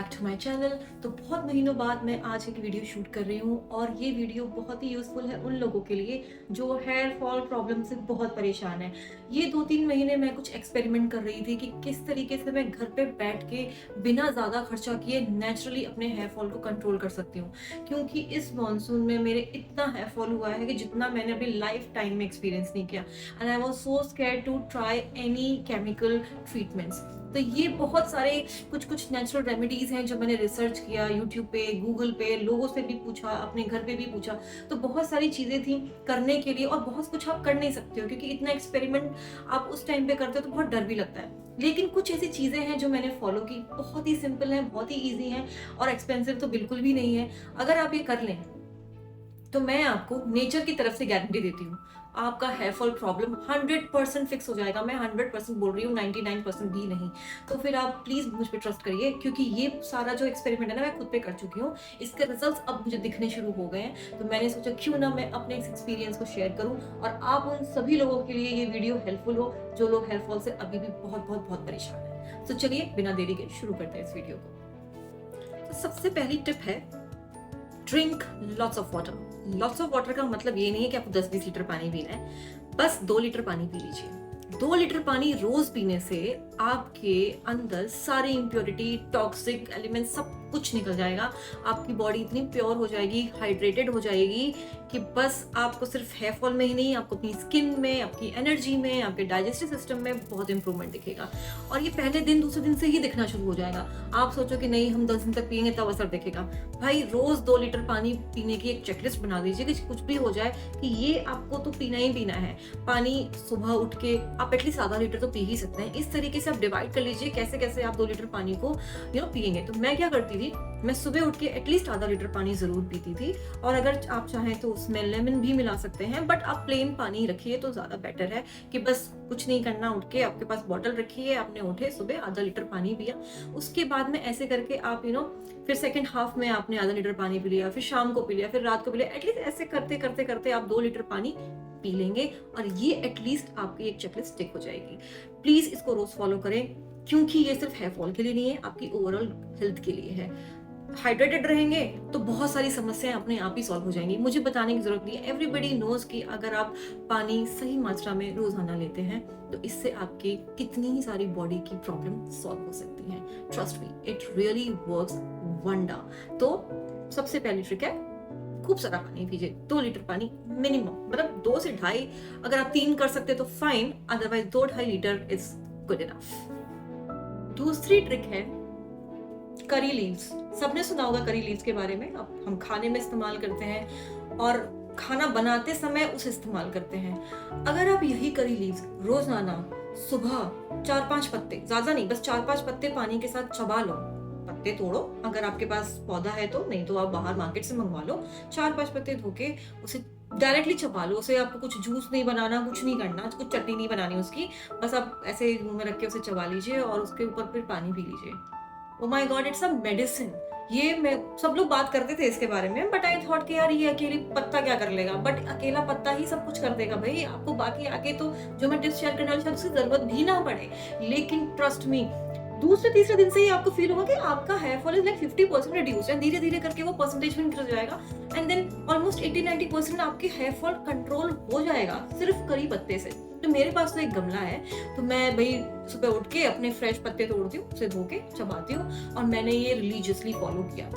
Back to my channel. तो बहुत महीनों बाद मैं आज एक वीडियो शूट कर रही हूँ और ये वीडियो बहुत ही यूज़फुल है उन लोगों के लिए जो हेयर फॉल प्रॉब्लम से बहुत परेशान है। ये 2-3 महीने मैं कुछ एक्सपेरिमेंट कर रही थी कि किस तरीके से मैं घर पे बैठ के बिना ज़्यादा खर्चा किए नेचुरली अपने हेयर फॉल को कंट्रोल कर सकती हूँ। क्योंकि इस मॉनसून में मेरे इतना हेयर फॉल हुआ है कि जितना मैंने अभी लाइफ टाइम में एक्सपीरियंस नहीं किया, and I was so scared to try any chemical treatments. तो ये बहुत सारे कुछ नेचुरल रेमेडीज हैं जो मैंने रिसर्च किया यूट्यूब पे, गूगल पे, लोगों से भी पूछा, अपने घर पे भी पूछा। तो बहुत सारी चीजें थी करने के लिए और बहुत कुछ आप कर नहीं सकते हो क्योंकि इतना एक्सपेरिमेंट आप उस टाइम पे करते हो तो बहुत डर भी लगता है। लेकिन कुछ ऐसी चीजें हैं जो मैंने फॉलो की, बहुत ही सिंपल है, बहुत ही ईजी है और एक्सपेंसिव तो बिल्कुल भी नहीं है। अगर आप ये कर लें तो मैं आपको नेचर की तरफ से गारंटी देती हूँ, आपका हेयर फॉल प्रॉब्लम 100% फिक्स हो जाएगा। मैं 100% बोल रही हूँ, 99% भी नहीं। तो फिर आप प्लीज मुझ पे ट्रस्ट करिए क्योंकि ये सारा जो एक्सपेरिमेंट है ना मैं खुद पे कर चुकी हूँ। इसके रिजल्ट्स अब मुझे दिखने शुरू हो गए हैं, तो मैंने सोचा क्यों ना मैं अपने इस एक्सपीरियंस को शेयर करूँ और आप उन सभी लोगों के लिए ये वीडियो हेल्पफुल हो जो लोग हेयर फॉल से अभी भी बहुत बहुत बहुत परेशान है। तो चलिए बिना देरी के शुरू करते हैं इस वीडियो को। तो सबसे पहली टिप है, drink lots of water. Lots of water का मतलब ये नहीं है कि आपको 10-20 लीटर पानी पीना है, बस 2 लीटर पानी पी लीजिए। 2 लीटर पानी रोज पीने से आपके अंदर सारी इम्प्योरिटी, टॉक्सिक एलिमेंट सब कुछ निकल जाएगा। आपकी बॉडी इतनी प्योर हो जाएगी, हाइड्रेटेड हो जाएगी कि बस आपको सिर्फ हेयर फॉल में ही नहीं, आपको अपनी स्किन में, आपकी एनर्जी में, आपके डाइजेस्टिव सिस्टम में बहुत इंप्रूवमेंट दिखेगा। और ये पहले दिन दूसरे दिन से ही दिखना शुरू हो जाएगा। आप सोचो कि नहीं हम 10 दिन तक पियेंगे तब असर दिखेगा। भाई रोज 2 लीटर पानी पीने की एक चेकलिस्ट बना दीजिए कि कुछ भी हो जाए कि ये आपको तो पीना ही पीना है। पानी सुबह उठ के आप एटलीस्ट आधा लीटर तो पी ही सकते हैं। इस तरीके से आप डिवाइड कर लीजिए कैसे कैसे आप 2 लीटर पानी को पियेंगे। तो मैं क्या करती थी, मैं सुबह उठ के एटलीस्ट आधा लीटर पानी जरूर पीती थी। और अगर आप चाहें तो उसमें लेमन भी मिला सकते हैं, बट आप प्लेन पानी रखिए तो ज्यादा बेटर है कि बस कुछ नहीं करना, उठ के आपके पास बॉटल रखिए, आपने उठे सुबह आधा लीटर पानी पिया। उसके बाद में ऐसे करके आप फिर सेकंड हाफ में आपने आधा लीटर पानी पी लिया, फिर शाम को पी लिया, फिर रात को पी लिया। एटलीस्ट ऐसे करते करते करते आप 2 लीटर पानी पी लेंगे और ये एटलीस्ट आपकी एक चेकलिस्ट स्टिक हो जाएगी। प्लीज इसको रोज फॉलो करें क्योंकि ये सिर्फ हेयर फॉल के लिए नहीं है, आपकी ओवरऑल हेल्थ के लिए है। हाइड्रेटेड रहेंगे तो बहुत सारी समस्याएं अपने आप ही सॉल्व हो जाएंगी। मुझे बताने की जरूरत नहीं है, एवरीबडी नोज कि अगर आप पानी सही मात्रा में रोजाना लेते हैं तो इससे आपकी कितनी ही सारी बॉडी की प्रॉब्लम सॉल्व हो सकती हैं। Trust me, it really works wonder. तो सबसे पहली ट्रिक है, खूब सारा पानी पीजिए। 2 लीटर पानी मिनिमम, मतलब 2 से 2.5, अगर आप 3 कर सकते तो fine, otherwise 2-2.5 litre is good enough. दूसरी ट्रिक है करी लीव्स। सबने सुना होगा करी लीव्स के बारे में। अब हम खाने में इस्तेमाल करते हैं और खाना बनाते समय उसे इस्तेमाल करते हैं। अगर आप यही करी लीव्स रोजाना सुबह 4-5 पत्ते, ज्यादा नहीं, बस 4-5 पत्ते पानी के साथ चबा लो। पत्ते तोड़ो, अगर आपके पास पौधा है तो, नहीं तो आप बाहर मार्केट से मंगवा लो। 4-5 पत्ते धोके उसे डायरेक्टली चबा लो। उसे आपको कुछ जूस नहीं बनाना, कुछ नहीं करना, कुछ चटनी नहीं बनानी उसकी, बस आप ऐसे मुंह में रख के उसे चबा लीजिए और उसके ऊपर फिर पानी पी लीजिए। Oh my God, it's a medicine। ये मैं सब लोग बात करते थे इसके बारे में, बट आई थॉट कि यार ये अकेले पत्ता क्या कर लेगा, बट अकेला पत्ता ही सब कुछ कर देगा भाई। आपको बाकी आगे तो जो मैं टिप्स शेयर करने वाली हूँ उसकी जरूरत भी ना पड़े। लेकिन ट्रस्ट मी, दूसरे तीसरे दिन से ही आपको फील होगा कि आपका hair fall is like 50% reduce, and धीरे धीरे करके वो परसेंटेज में गिर जाएगा, एंड देन ऑलमोस्ट 80-90% आपके हेयर फॉल कंट्रोल हो जाएगा सिर्फ करी पत्ते से। तो मेरे पास तो एक गमला है, तो मैं भाई सुबह उठ के अपने फ्रेश पत्ते तोड़ती हूँ, उसे धो के चबाती हूँ, और मैंने ये रिलीजियसली फॉलो किया।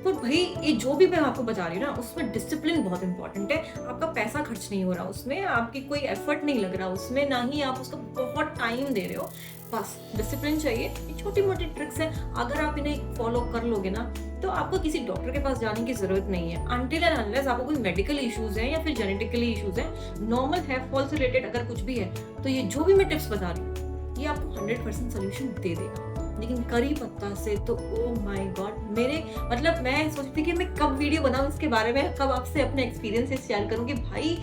तो भाई ये जो भी मैं आपको बता रही हूँ ना, उसमें डिसिप्लिन बहुत इंपॉर्टेंट है। आपका पैसा खर्च नहीं हो रहा उसमें, आपकी कोई एफर्ट नहीं लग रहा उसमें, ना ही आप उसको बहुत टाइम दे रहे हो, बस डिसिप्लिन चाहिए। ये छोटी मोटी ट्रिक्स हैं, अगर आप इन्हें फॉलो कर लोगे ना तो आपको किसी डॉक्टर के पास जाने की जरूरत नहीं है, अनटिल एंड अनलेस आपको कोई मेडिकल इश्यूज हैं या फिर जेनेटिकली इश्यूज हैं। नॉर्मल हेयर फॉल से रिलेटेड अगर कुछ भी है तो ये जो भी मैं टिप्स बता रही हूँ ये आपको 100% सोल्यूशन दे देगा। लेकिन करी पत्ता से तो ओ माय गॉड, मेरे मतलब मैं सोचती थी कि मैं कब वीडियो बनाऊं इसके बारे में, कब आपसे अपने एक्सपीरियंसेस शेयर करूं कि भाई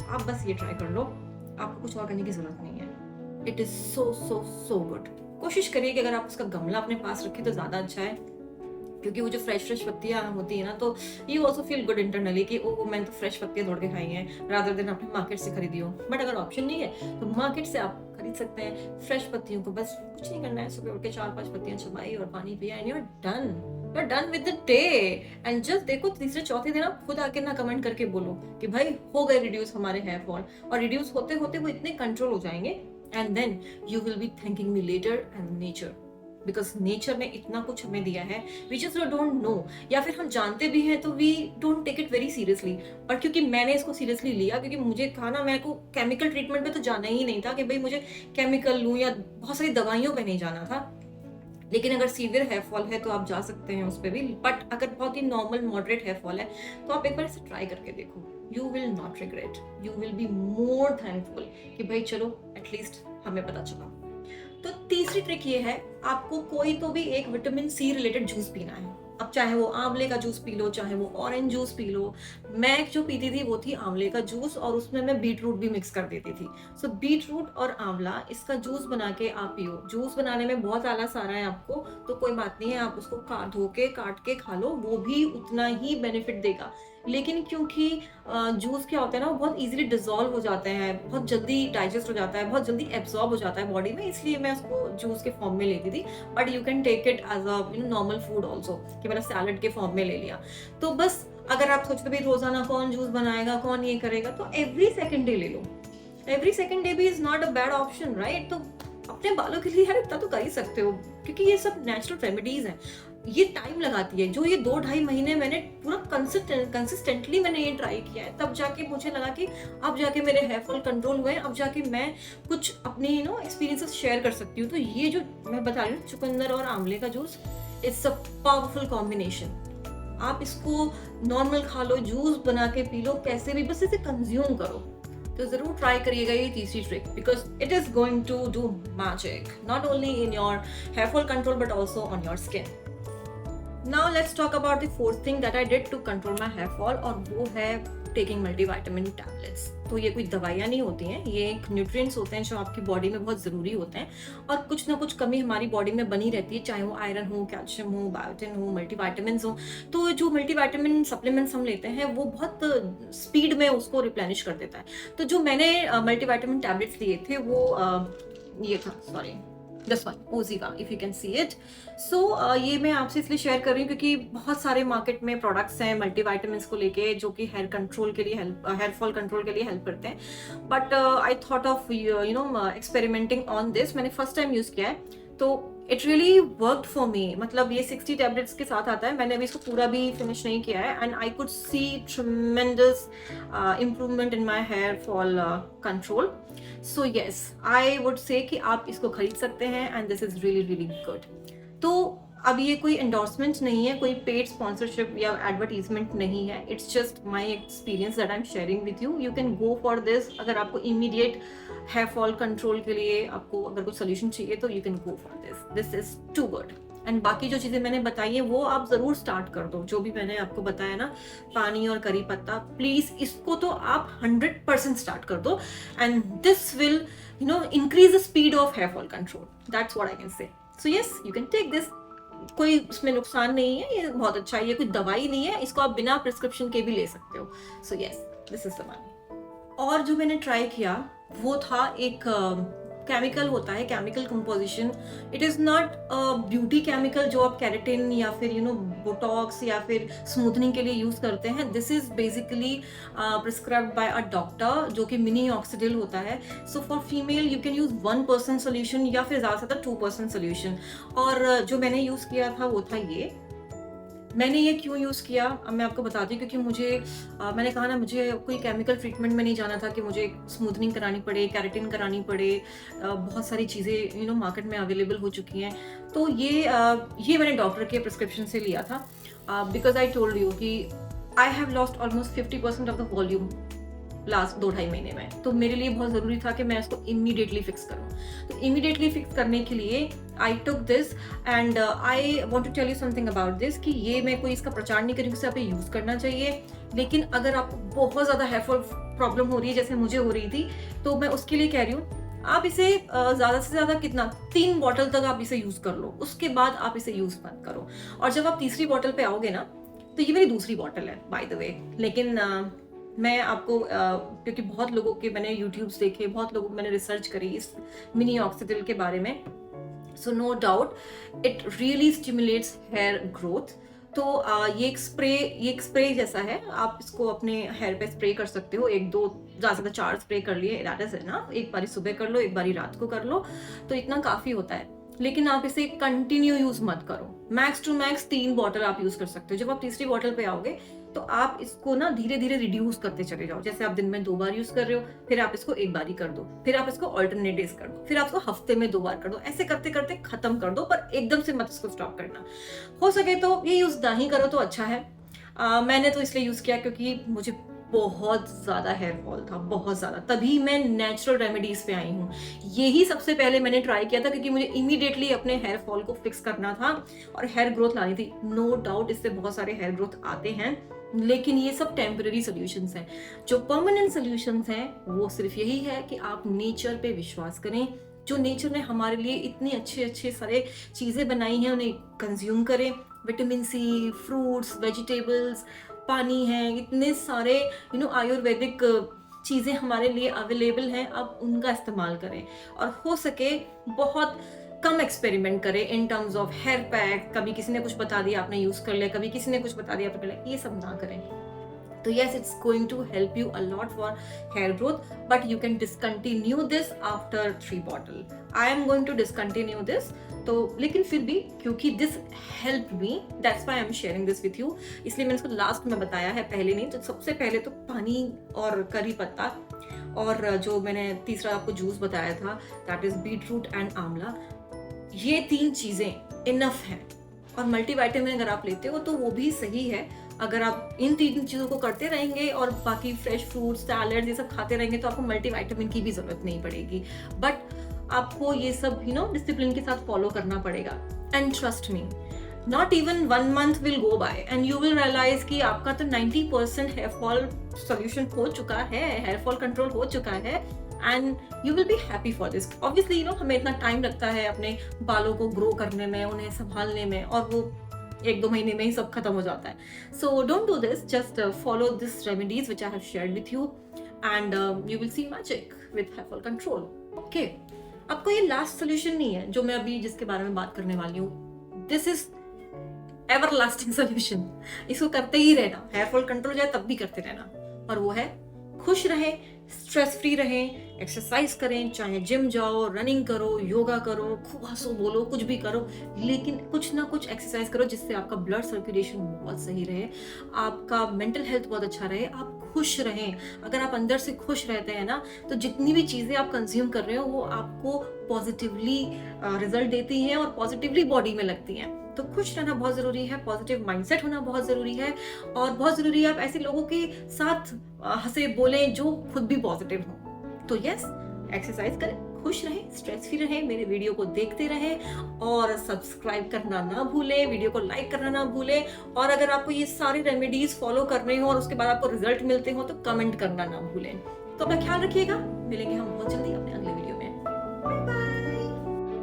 आप बस ये ट्राई कर लो, आपको कुछ और करने की जरूरत नहीं है। It is so so so good. कोशिश करिए कि अगर आप उसका गमला अपने पास रखें तो ज्यादा अच्छा है, क्योंकि वो जो फ्रेश पत्तियां होती है ना, तो you also feel good internally कि ओ मैंने तो फ्रेश पत्तियां तोड़ के खाई हैं, रादर देन आपने मार्केट से खरीदी हो। बट अगर ऑप्शन नहीं है तो मार्केट से आप खरीद सकते हैं फ्रेश पत्तियों को। बस कुछ नहीं करना है, सुबह उठ के 4-5 पत्तियां चबाई और पानी पिया and you are done. You are done with the day. And just देखो तीसरे चौथे दिन आप खुद आके ना कमेंट करके बोलो कि भाई हो गए रिड्यूस हमारे हेयर फॉल, और रिड्यूस होते होते वो इतने कंट्रोल हो जाएंगे, and then you will be thanking me later and nature, because nature ने इतना कुछ हमें दिया है, वी जस्ट डोंट नो, या फिर हम जानते भी हैं तो we don't take it very seriously. और क्योंकि मैंने इसको सीरियसली लिया, क्योंकि मुझे कहा ना, मेरे को केमिकल ट्रीटमेंट पे तो जाना ही नहीं था कि भाई मुझे केमिकल लूँ या बहुत सारी दवाइयों पे नहीं जाना था। लेकिन अगर सीवियर हेयर फॉल है तो आप जा सकते हैं उस पर भी, बट अगर बहुत ही नॉर्मल मॉडरेट हेयर फॉल है तो आप एक बार इसे ट्राई करके देखो, you will not regret, you will be more thankful कि भाई चलो एटलीस्ट हमें पता चला। तो तीसरी ट्रिक ये है, आपको कोई तो भी एक विटामिन सी रिलेटेड जूस पीना है। अब चाहे वो आंवले का जूस पी लो, चाहे वो ऑरेंज जूस पी लो। मैं जो पीती थी वो थी आंवले का जूस, और उसमें मैं बीट रूट भी मिक्स कर देती थी। सो बीट रूट और आंवला, इसका जूस बना के आप पियो। जूस बनाने में बहुत आलस आ रहा है आपको तो कोई बात नहीं है, आप उसको धो के काट के खा लो, वो भी उतना ही बेनिफिट देगा। लेकिन क्योंकि जूस क्या होता है ना, वो बहुत इजीली डिजोल्व हो जाते हैं, बहुत जल्दी डाइजेस्ट हो जाता है, बहुत जल्दी एब्जॉर्ब हो जाता है बॉडी में, इसलिए मैं उसको जूस के फॉर्म में लेती थी। But you can take it as a normal food also, कि मैंने सैलड के फॉर्म में ले लिया। तो बस अगर आप सोचते भाई रोजाना कौन जूस बनाएगा, कौन ये करेगा, तो एवरी सेकेंड डे ले लो। एवरी सेकेंड डे भी is not a bad option, right? तो अपने बालों के लिए यार इतना तो कर ही सकते हो, क्योंकि ये सब नेचुरल रेमेडीज हैं। ये टाइम लगाती है, जो ये 2-2.5 महीने मैंने पूरा कंसिस्टेंटली मैंने ये ट्राई किया है, तब जाके मुझे लगा कि अब जाके मेरे हेयर फॉल कंट्रोल हुए, अब जाके मैं कुछ अपने एक्सपीरियंसेस शेयर कर सकती हूँ। तो ये जो मैं बता रही हूँ चुकंदर और आंवले का juice, it's a powerful combination. आप इसको नॉर्मल खा लो, जूस बना के पी लो, कैसे भी, बस इसे कंज्यूम करो। तो जरूर ट्राई करिएगा ये तीसरी trick, because it is going to do magic not only in your hair fall control but also on your skin. Now let's talk about the fourth thing that I did to control my hair fall, और वो है taking multivitamin tablets। तो ये कोई दवाइयाँ नहीं होती हैं, ये एक न्यूट्रिएंट्स होते हैं जो आपकी बॉडी में बहुत ज़रूरी होते हैं, और कुछ ना कुछ कमी हमारी बॉडी में बनी रहती है, चाहे वो आयरन हो, कैल्शियम हो, बायोटिन हो, मल्टीविटामिन्स हो। तो जो मल्टीविटामिन सप्लीमेंट्स हम लेते हैं वो बहुत स्पीड में उसको रिप्लेनिश कर देता है। तो जो मैंने मल्टीविटामिन टैबलेट्स लिए थे वो ये था, सॉरी, दिस वन ओजीवा, if you can see it. So ये मैं आपसे इसलिए शेयर कर रही हूँ क्योंकि बहुत सारे मार्केट में प्रोडक्ट्स हैं मल्टीविटामिन्स को लेके, जो कि हेयर कंट्रोल के लिए हेयर फॉल कंट्रोल के लिए हेल्प करते हैं। But I thought of experimenting on this. मैंने फर्स्ट टाइम यूज किया है तो it really worked for me. मतलब ये 60 टैबलेट्स के साथ आता है, मैंने अभी इसको पूरा भी फिनिश नहीं किया है, and I could see tremendous improvement in my hair fall control. So yes, I would say कि आप इसको खरीद सकते हैं, and this is really really good. तो अब ये कोई एंडोर्समेंट नहीं है, कोई पेड स्पॉन्सरशिप या एडवर्टीजमेंट नहीं है, it's just my experience that I am sharing with you. You can go for this. अगर आपको इमीडिएट हेयर फॉल कंट्रोल के लिए आपको अगर कुछ सोल्यूशन चाहिए तो you can go for this is too good. And बाकी जो चीज़ें मैंने बताई है वो आप ज़रूर स्टार्ट कर दो, जो भी मैंने आपको बताया ना, पानी और करी पत्ता, प्लीज़ इसको तो आप 100% स्टार्ट कर दो, and this will increase the speed of hair fall control. That's what I can say. So yes, you can take this. कोई इसमें नुकसान नहीं है, ये बहुत अच्छा है, ये कोई दवाई नहीं है, इसको आप बिना प्रिस्क्रिप्शन के भी ले सकते हो। So yes, this is the one. और जो मैंने ट्राई किया वो था एक केमिकल होता है, chemical composition. It is not beauty chemical जो आप कैरेटिन या फिर बोटॉक्स या फिर स्मूथनिंग के लिए यूज़ करते हैं। This is basically prescribed bye a doctor, जो कि मिनी ऑक्सीडिल होता है। So for female you can use 1% solution या फिर ज़्यादा से ज़्यादा 2% सोल्यूशन। और जो मैंने यूज़ किया था वो था ये। मैंने ये क्यों यूज़ किया अब मैं आपको बताती हूँ, क्योंकि मुझे मैंने कहा ना, मुझे कोई केमिकल ट्रीटमेंट में नहीं जाना था कि मुझे स्मूथनिंग करानी पड़े, कैरेटिन करानी पड़े। बहुत सारी चीज़ें मार्केट में अवेलेबल हो चुकी हैं। तो ये मैंने डॉक्टर के प्रिस्क्रिप्शन से लिया था, बिकॉज आई टोल्ड यू कि I have lost almost 50% of the volume last 2-2.5 महीने में। तो मेरे लिए बहुत ज़रूरी था कि मैं इसको इमीडिएटली फिक्स करूँ। तो इमीडिएटली फिक्स करने के लिए I took this, and I want to tell you something about this कि ये मैं कोई इसका प्रचार नहीं करूँगी कि आप ये यूज़ करना चाहिए। लेकिन अगर आपको बहुत ज़्यादा हेयर फॉल प्रॉब्लम हो रही है जैसे मुझे हो रही थी, तो मैं उसके लिए कह रही हूँ आप इसे ज़्यादा से ज़्यादा कितना 3 बॉटल तक आप इसे यूज़ कर लो, उसके बाद आप इसे यूज़ मत करो। और जब आप तीसरी बॉटल पे आओगे ना, तो ये मेरी दूसरी बॉटल है बाय द वे। लेकिन मैं आपको क्योंकि बहुत लोगों के मैंने यूट्यूब्स देखे, बहुत लोगों मैंने रिसर्च करी इस मिनी ऑक्सीडिल के बारे में, so no doubt it really stimulates hair growth. तो ये एक स्प्रे जैसा है, आप इसको अपने हेयर पे स्प्रे कर सकते हो, 1 2 ज़्यादा से ज़्यादा 4 स्प्रे कर लिए, दैट इज ना, एक बारी सुबह कर लो, एक बारी रात को कर लो, तो इतना काफ़ी होता है। लेकिन आप इसे कंटिन्यू यूज मत करो, मैक्स टू मैक्स 3 बॉटल आप यूज कर सकते हो। जब आप तीसरी बॉटल पे आओगे तो आप इसको ना धीरे धीरे रिड्यूस करते चले जाओ। जैसे आप दिन में 2 बार यूज कर रहे हो, फिर आप इसको 1 बार ही कर दो, फिर आप इसको ऑल्टरनेट डेज कर दो, फिर आप इसको हफ्ते में 2 बार कर दो, ऐसे करते करते खत्म कर दो, पर एकदम से मत इसको स्टॉप करना। हो सके तो ये यूज ना ही करो तो अच्छा है। मैंने तो इसलिए यूज किया क्योंकि मुझे बहुत ज्यादा हेयर फॉल था, बहुत ज्यादा, तभी मैं नेचुरल रेमेडीज पे आई हूँ। यही सबसे पहले मैंने ट्राई किया था क्योंकि मुझे इमीडिएटली अपने हेयर फॉल को फिक्स करना था और हेयर ग्रोथ लानी थी। नो डाउट इससे बहुत सारे हेयर ग्रोथ आते हैं, लेकिन ये सब टेम्पररी सॉल्यूशंस हैं। जो परमानेंट सॉल्यूशंस हैं वो सिर्फ यही है कि आप नेचर पे विश्वास करें। जो नेचर ने हमारे लिए इतनी अच्छे अच्छे सारे चीज़ें बनाई हैं, उन्हें कंज्यूम करें। विटामिन सी, फ्रूट्स, वेजिटेबल्स, पानी है, इतने सारे आयुर्वेदिक चीज़ें हमारे लिए अवेलेबल हैं, आप उनका इस्तेमाल करें। और हो सके बहुत कम एक्सपेरिमेंट करें in terms of hair pack. कभी किसी ने कुछ बता दिया, आपने यूज कर लिया, कभी किसी ने कुछ बता दिया, आपने कर लिया, ये सब ना करें। तो yes, it's going to help you a lot for hair growth, but you can discontinue this after 3 bottle. I am going to discontinue this. तो लेकिन फिर भी क्योंकि this helped me, that's why I am sharing this with you. इसलिए मैंने इसको last में बताया है, पहले नहीं। तो सबसे पहले तो पानी और करी पत्ता, और जो मैंने तीसरा आपको जूस बताया था that is बीटरूट एंड आंवला, ये 3 चीजें इनफ है। और मल्टीविटामिन अगर आप लेते हो तो वो भी सही है। अगर आप इन 3 चीज़ों को करते रहेंगे और बाकी फ्रेश फ्रूट्स, सैलड, ये सब खाते रहेंगे तो आपको मल्टीविटामिन की भी जरूरत नहीं पड़ेगी। बट आपको ये सब डिसिप्लिन के साथ फॉलो करना पड़ेगा। And trust me, not even 1 month will go by and you will realise कि आपका तो 90% हेयर फॉल सोल्यूशन हो चुका है, हेयर फॉल कंट्रोल हो चुका है, and you will be happy for this. Obviously हमें इतना टाइम लगता है अपने बालों को ग्रो करने में, उन्हें संभालने में, और वो 1-2 महीने में ही सब खत्म हो जाता है। So don't do this, just follow this remedies which I have shared with you and you will see magic with hair fall control. Okay, आपको ये लास्ट सोल्यूशन नहीं है जो मैं अभी जिसके बारे में बात करने वाली हूँ। This is everlasting solution. इसको करते ही रहना, हेयर फॉल कंट्रोल जाए तब भी करते रहना। और वो है खुश रहें, स्ट्रेस फ्री रहें, एक्सरसाइज करें, चाहे जिम जाओ, रनिंग करो, योगा करो, खूब हंसो बोलो, कुछ भी करो, लेकिन कुछ ना कुछ एक्सरसाइज करो जिससे आपका ब्लड सर्कुलेशन बहुत सही रहे, आपका मेंटल हेल्थ बहुत अच्छा रहे, आप खुश रहें। अगर आप अंदर से खुश रहते हैं ना, तो जितनी भी चीज़ें आप कंज्यूम कर रहे हो वो आपको पॉजिटिवली रिजल्ट देती हैं और पॉजिटिवली बॉडी में लगती हैं। तो खुश रहना बहुत ज़रूरी है, पॉजिटिव माइंडसेट होना बहुत ज़रूरी है, और बहुत ज़रूरी है आप ऐसे लोगों के साथ हंसे बोलें जो खुद भी पॉजिटिव हों। तो यस, एक्सरसाइज करें, खुश रहें, स्ट्रेस फ्री रहें, मेरे वीडियो को देखते रहें और सब्सक्राइब करना ना भूलें, वीडियो को लाइक करना ना भूलें। और अगर आपको ये सारी रेमेडीज फॉलो करने हो और उसके बाद आपको रिजल्ट मिलते हो तो कमेंट करना ना भूलें। तो अपना ख्याल रखिएगा, मिलेंगे हम बहुत जल्दी अपने अगले वीडियो।